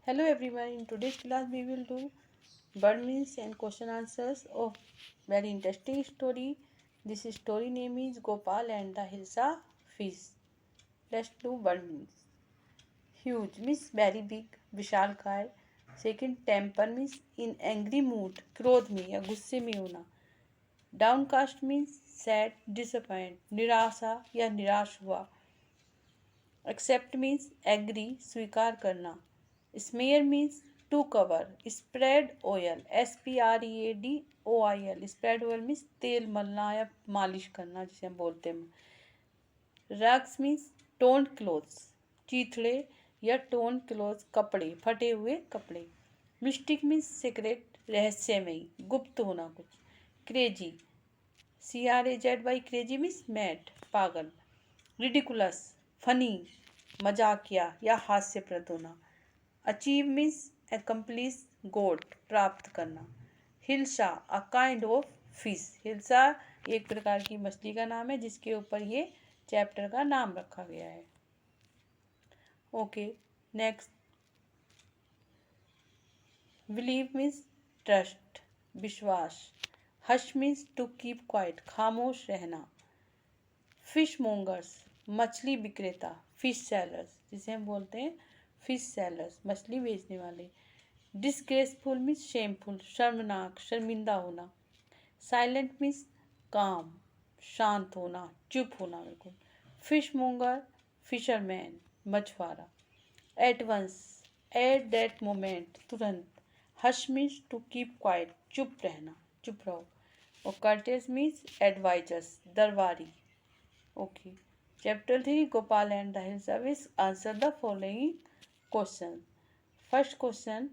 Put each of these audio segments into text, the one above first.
Hello everyone, in today's class we will do bird meanings and question answers of very interesting story. This story name is Gopal and the Hilsa Fish. Let's do bird meanings. Huge means very big, विशालकाय. Second, temper means in angry mood, क्रोध में या गुस्से में होना. Downcast means sad, disappointed, निराशा या निराश हुआ. Accept means agree, स्वीकार करना. Smear means to cover. Spread oil. SPREAD OIL. Spread oil means तेल मलना या मालिश करना जिसे हम बोलते हैं. Rags means torn clothes. चीथड़े या torn clothes कपड़े, फटे हुए कपड़े. Mystic means secret, रहस्यमयी, गुप्त होना कुछ. Crazy. CRAZY. Crazy means mad, पागल. Ridiculous. फनी, मजाकिया या हास्यप्रद होना. अचीव मीन्स accomplish, गोट, प्राप्त करना. Hilsa a kind of fish. Hilsa एक प्रकार की मछली का नाम है जिसके ऊपर ये चैप्टर का नाम रखा गया है. Okay, next. Believe means trust, विश्वास. Hush means to keep quiet, खामोश रहना. फिश मोंगर्स, मछली विक्रेता. फिश सेलर्स जिसे हम बोलते हैं फिश सेलर्स, मछली बेचने वाले. डिसग्रेसफुल मीन्स शेमफुल, शर्मनाक, शर्मिंदा होना. साइलेंट मीन्स काम, शांत होना, चुप होना बिल्कुल. फिश मोंगर, फिशरमैन, मछुआरा. At once, at that moment, तुरंत. Hush means to keep quiet, चुप रहना, चुप रहो. और कर्टेस मीन्स एडवाइजर्स, दरबारी. Okay. Chapter 3 Gopal and the hill service. Answer the following question. First question,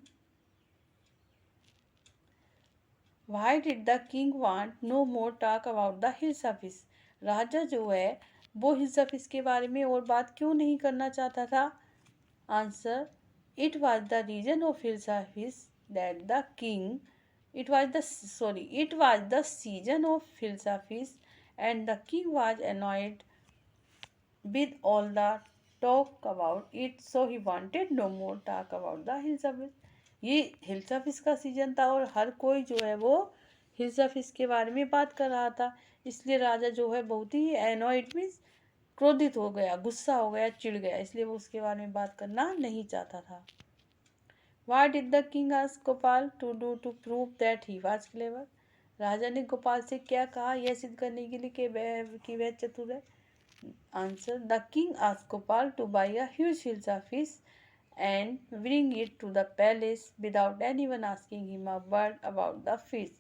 why did the king want no more talk about the hilsa fish. राजा जो है वो हिल्सा फिश के बारे में और बात क्यों नहीं करना चाहता था. Answer, it was the reason of hilsa fish that the king it was the season of hilsa fish and the king was annoyed with all the talk about it, so he wanted no more talk about the hilsa fish. ये hilsa fish का season था और हर कोई जो है वो hilsa fish के बारे में बात कर रहा था, इसलिए राजा जो है बहुत ही एनॉयड मीन्स क्रोधित हो गया, गुस्सा हो गया, चिढ़ गया, इसलिए वो उसके बारे में बात करना नहीं चाहता था. What did the king ask Gopal to do to prove that he was clever? राजा ने गोपाल से क्या कहा यह सिद्ध करने के लिए कि वह चतुर है. Answer, the king asked Gopal to buy a huge hilsa fish and bring it to the palace without anyone asking him a word about the fish.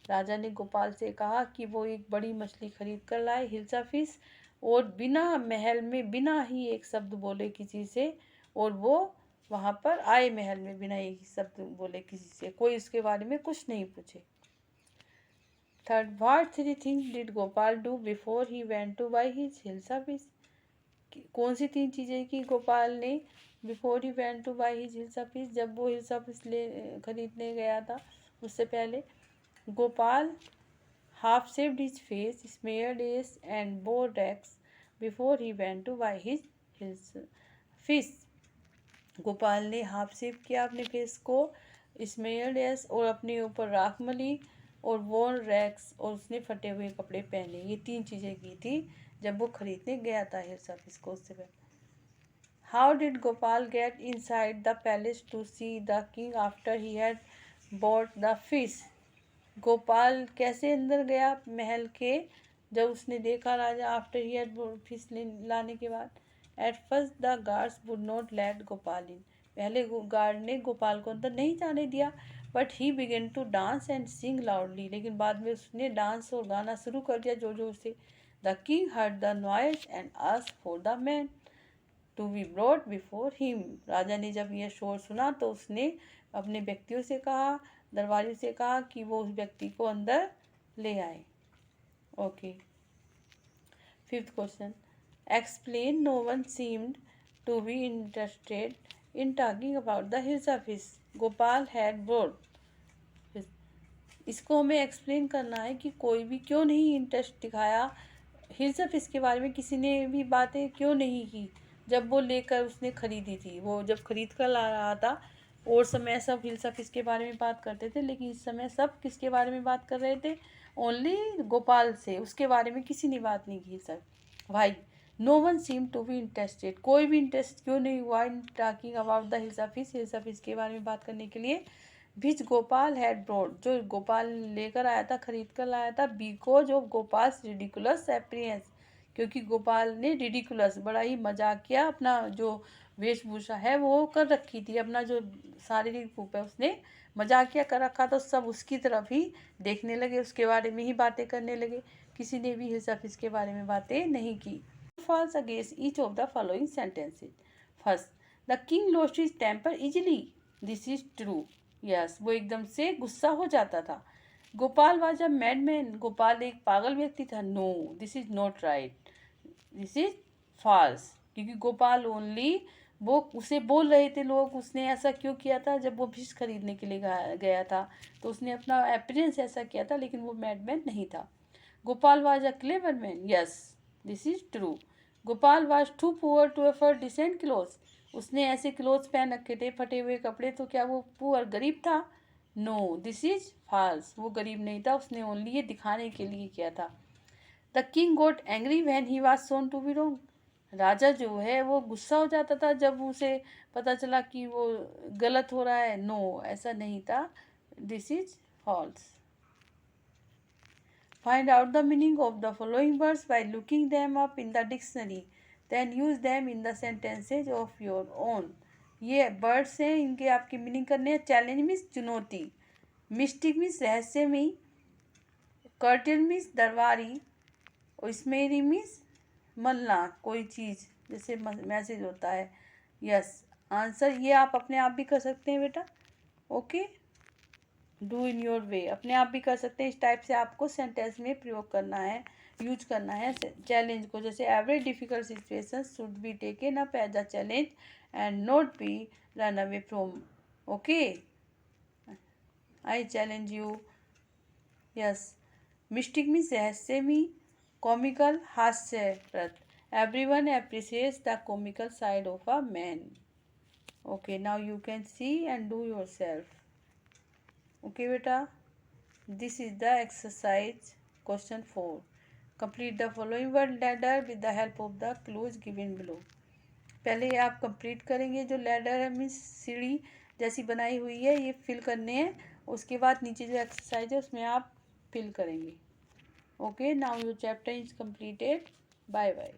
राजा ने गोपाल से कहा कि वो एक बड़ी मछली खरीद कर लाए, हिल्सा फिश, और बिना महल में बिना ही एक शब्द बोले किसी से, और वो वहाँ पर आए महल में बिना एक शब्द बोले किसी से, कोई उसके बारे में कुछ नहीं पूछे. Third, what 3 things did Gopal do before he went to buy his hilsa fish. कौन सी 3 चीज़ें की गोपाल ने before he went to buy his hilsa fish, जब वो हिल्सा फिश खरीदने गया था उससे पहले. Gopal half shaved his face, smeared ash and bore rags before he went to buy his hilsa fish. Gopal ने हाफ शेव किया अपने फेस को, स्मेयर्ड एस और अपने ऊपर राख मली, और वॉर रैक्स और उसने फटे हुए कपड़े पहने. ये 3 चीज़ें की थी जब वो खरीदने गया था हिल्सा फिश को उससे पहले. How did Gopal get inside the palace to see the king after he had bought the fish. Gopal कैसे अंदर गया महल के जब उसने देखा राजा आफ्टर ही हैड फिश लाने के बाद. At first the guards would not let Gopal in. पहले गार्ड ने गोपाल को अंदर नहीं जाने दिया, but he began to dance and sing loudly. लेकिन बाद में उसने डांस और गाना शुरू कर दिया जोर जोर से. The king heard the noise and asked for the man to be brought before him. राजा ने जब यह शोर सुना तो उसने अपने व्यक्तियों से कहा, दरबारी से कहा कि वो उस व्यक्ति को अंदर ले आए. Okay. Fifth question, explain. No one seemed to be interested in talking about the hilsa fish Gopal had brought. इसको हमें एक्सप्लेन करना है कि कोई भी क्यों नहीं इंटरेस्ट दिखाया हिल्सा फिश के बारे में, किसी ने भी बातें क्यों नहीं की जब वो लेकर उसने खरीदी थी. वो जब खरीद कर ला रहा था और समय सब हिल सर्फिस के बारे में बात करते थे, लेकिन इस समय सब किसके बारे में बात कर रहे थे? ओनली गोपाल से, उसके बारे में किसी ने बात नहीं की सर। भाई no one seem to be interested, कोई भी इंटरेस्ट क्यों नहीं हुआ in talking about the hilsa fish के बारे में बात करने के लिए? विच गोपाल हैड ब्रॉड, जो गोपाल लेकर आया था, खरीद कर लाया था, बिकॉज ऑफ गोपाल्स रिडिकुलस अपीयरेंस, क्योंकि गोपाल ने रिडिकुलस, बड़ा ही मजाकिया अपना जो वेशभूषा है वो कर रखी थी, अपना जो शारीरिक रूप है उसने मजाकिया कर रखा, तो सब उसकी तरफ ही देखने लगे, उसके बारे में ही बातें करने लगे, किसी ने भी हिल्स ऑफिस के बारे में बातें नहीं की। False against each of the following sentences. First, the king lost his temper easily, this is true. Yes, वो एकदम से गुस्सा हो जाता था। Gopal was a madman, Gopal एक पागल व्यक्ति था। No, this is not right, this is false, क्योंकि गोपाल ओनली, वो उसे बोल रहे थे लोग, उसने ऐसा क्यों किया था? जब वो फिश खरीदने के लिए गया था तो उसने अपना अपीयरेंस ऐसा किया था, लेकिन वो मैडमैन नहीं था। Gopal was a clever man, yes this is true. Gopal was too poor to afford decent clothes, उसने ऐसे क्लोथ्स पहन रखे थे, फटे हुए कपड़े, तो क्या वो पुअर, गरीब था? नो, दिस इज फॉल्स, वो गरीब नहीं था, उसने ओनली ये दिखाने के लिए किया था। The king got angry when he was shown to be wrong, राजा जो है वो गुस्सा हो जाता था जब उसे पता चला कि वो गलत हो रहा है। नो, ऐसा नहीं था, this is false. Find out the meaning of the following words by looking them up in the dictionary. Then use them in the sentences of your own. ये वर्ड्स हैं, इनके आपके मीनिंग करने हैं। चैलेंज मीन्स चुनौती, mistake means रहस्यमयी, curtain means दरबारी, और स्मेरी मीन्स मलना, कोई चीज़ जैसे मैसेज होता है। यस, आंसर ये आप अपने आप भी कर सकते हैं बेटा। Okay, do in your way, अपने आप भी कर सकते हैं। इस टाइप से आपको सेंटेंस में प्रयोग करना है, यूज करना है चैलेंज को। जैसे every difficult situation should be taken up as a challenge and not be run away from. Okay, I challenge you. Yes, mystic means रहस्यमयी, कॉमिकल हास्यरत, everyone appreciates the comical side of a man. Okay, now you can see and do yourself. Okay beta, this is the exercise question 4. Complete the following word ladder with the help of the clues given below. पहले आप complete करेंगे, जो ladder है means सीढ़ी जैसी बनाई हुई है, ये फिल करने हैं। उसके बाद नीचे जो एक्सरसाइज है उसमें आप फिल करेंगे। Okay, now your chapter is completed. Bye bye.